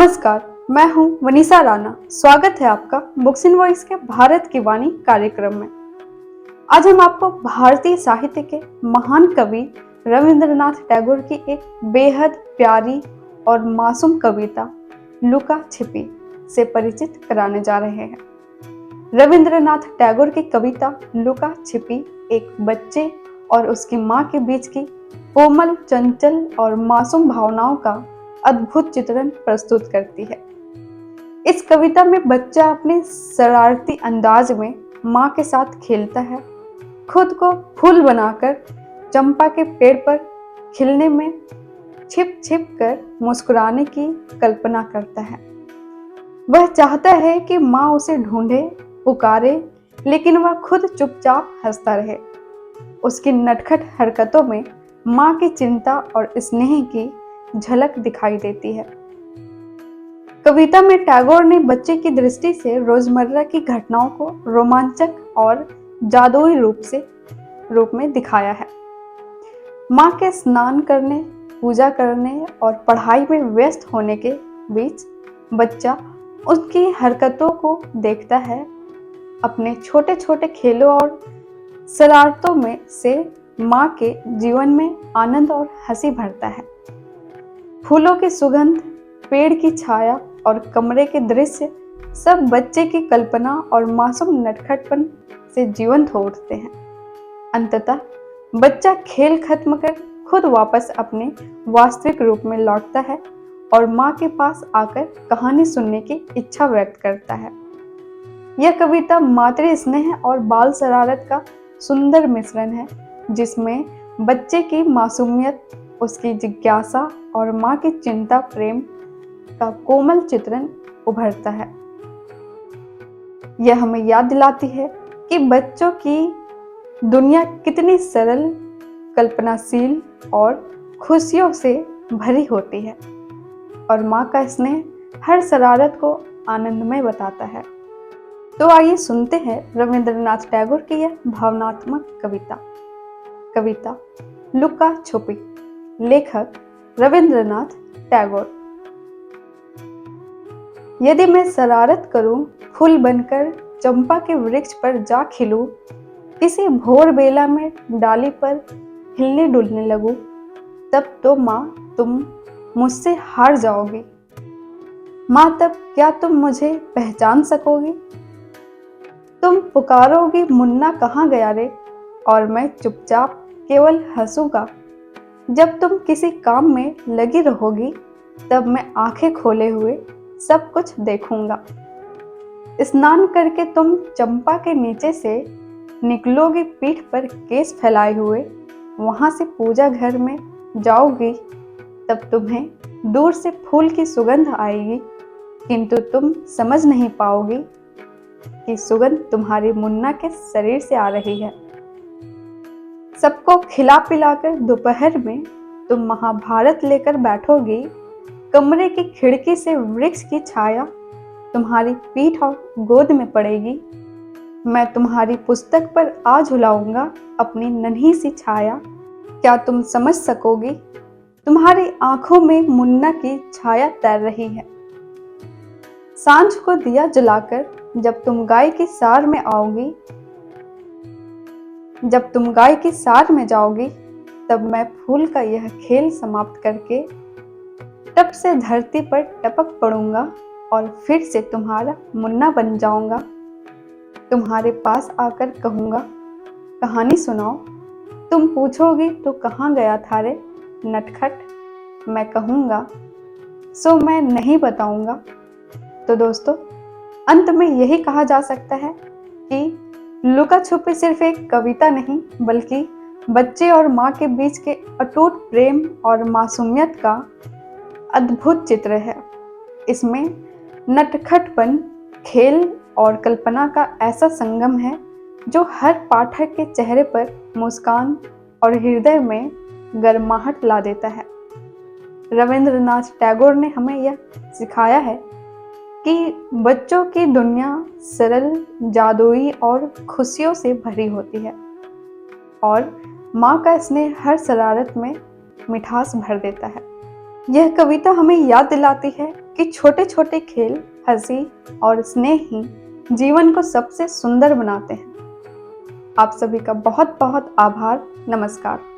नमस्कार, मैं हूं वनीसा राणा। स्वागत है आपका बुक्स इन वॉइस के भारत की वाणी कार्यक्रम में। आज हम आपको भारतीय साहित्य के महान कवि रविंद्रनाथ टैगोर की एक बेहद प्यारी और मासूम कविता लुका छिपी से परिचित कराने जा रहे हैं। रविंद्रनाथ टैगोर की कविता लुका छिपी एक बच्चे और उसकी माँ के बीच की कोमल, चंचल और मासूम भावनाओं का अद्भुत चित्रण प्रस्तुत करती है। इस कविता में बच्चा अपने शरारती अंदाज में माँ के साथ खेलता है, खुद को फूल बनाकर चंपा के पेड़ पर खिलने में छिप छिप कर मुस्कुराने की कल्पना करता है। वह चाहता है कि माँ उसे ढूंढे, पुकारे, लेकिन वह खुद चुपचाप हंसता रहे। उसकी नटखट हरकतों में माँ की चिंता और स्नेह की झलक दिखाई देती है। कविता में टैगोर ने बच्चे की दृष्टि से रोजमर्रा की घटनाओं को रोमांचक और जादुई रूप में दिखाया है। माँ के स्नान करने, पूजा करने और पढ़ाई में व्यस्त होने के बीच बच्चा उसकी हरकतों को देखता है। अपने छोटे छोटे खेलों और शरारतों में से माँ के जीवन में आनंद और हंसी भरता है। फूलों की सुगंध, पेड़ की छाया और कमरे के दृश्य सब बच्चे की कल्पना और मासूम नटखटपन से जीवंत हो उठते हैं। अंततः बच्चा खेल खत्म कर खुद वापस अपने वास्तविक रूप में लौटता है और माँ के पास आकर कहानी सुनने की इच्छा व्यक्त करता है। यह कविता मातृ स्नेह और बाल शरारत का सुंदर मिश्रण है, जिसमें बच्चे की मासूमियत, उसकी जिज्ञासा और माँ की चिंता प्रेम का कोमल चित्रण उभरता है। यह हमें याद दिलाती है कि बच्चों की दुनिया कितनी सरल, कल्पनाशील और खुशियों से भरी होती है और माँ का स्नेह हर शरारत को आनंदमय बताता है। तो आइए सुनते हैं रविंद्रनाथ टैगोर की यह भावनात्मक कविता लुका छुपी। लेखक रविंद्रनाथ टैगोर। यदि मैं शरारत करूं, फूल बनकर चंपा के वृक्ष पर जा खिलूं, किसी भोर बेला में डाली पर हिलने डुलने लगूं, तब तो माँ तुम मुझसे हार जाओगी। माँ तब क्या तुम मुझे पहचान सकोगी? तुम पुकारोगी, मुन्ना कहाँ गया रे? और मैं चुपचाप केवल हंसूंगा। जब तुम किसी काम में लगी रहोगी, तब मैं आंखें खोले हुए सब कुछ देखूंगा। स्नान करके तुम चंपा के नीचे से निकलोगी, पीठ पर केस फैलाए हुए, वहां से पूजा घर में जाओगी। तब तुम्हें दूर से फूल की सुगंध आएगी, किंतु तुम समझ नहीं पाओगी कि सुगंध तुम्हारी मुन्ना के शरीर से आ रही है। सबको खिला पिलाकर दोपहर में तुम महाभारत लेकर बैठोगी। कमरे की खिड़की से वृक्ष की छाया तुम्हारी पीठ और गोद में पड़ेगी। मैं तुम्हारी पुस्तक पर आ झुलाऊंगा अपनी नन्ही सी छाया। क्या तुम समझ सकोगी? तुम्हारी आंखों में मुन्ना की छाया तैर रही है। सांझ को दिया जलाकर जब तुम गाय की सार में जाओगी, तब मैं फूल का यह खेल समाप्त करके टप से धरती पर टपक पड़ूंगा और फिर से तुम्हारा मुन्ना बन जाऊंगा। तुम्हारे पास आकर कहूंगा, कहानी सुनाओ। तुम पूछोगी, तो कहाँ गया था रे नटखट? मैं कहूंगा, सो मैं नहीं बताऊंगा। तो दोस्तों, अंत में यही कहा जा सकता है कि लुका छुपी सिर्फ एक कविता नहीं, बल्कि बच्चे और माँ के बीच के अटूट प्रेम और मासूमियत का अद्भुत चित्र है। इसमें नटखटपन, खेल और कल्पना का ऐसा संगम है जो हर पाठक के चेहरे पर मुस्कान और हृदय में गर्माहट ला देता है। रविंद्रनाथ टैगोर ने हमें यह सिखाया है कि बच्चों की दुनिया सरल, जादुई और खुशियों से भरी होती है और माँ का स्नेह हर शरारत में मिठास भर देता है। यह कविता हमें याद दिलाती है कि छोटे छोटे खेल, हंसी और स्नेह ही जीवन को सबसे सुंदर बनाते हैं। आप सभी का बहुत बहुत आभार। नमस्कार।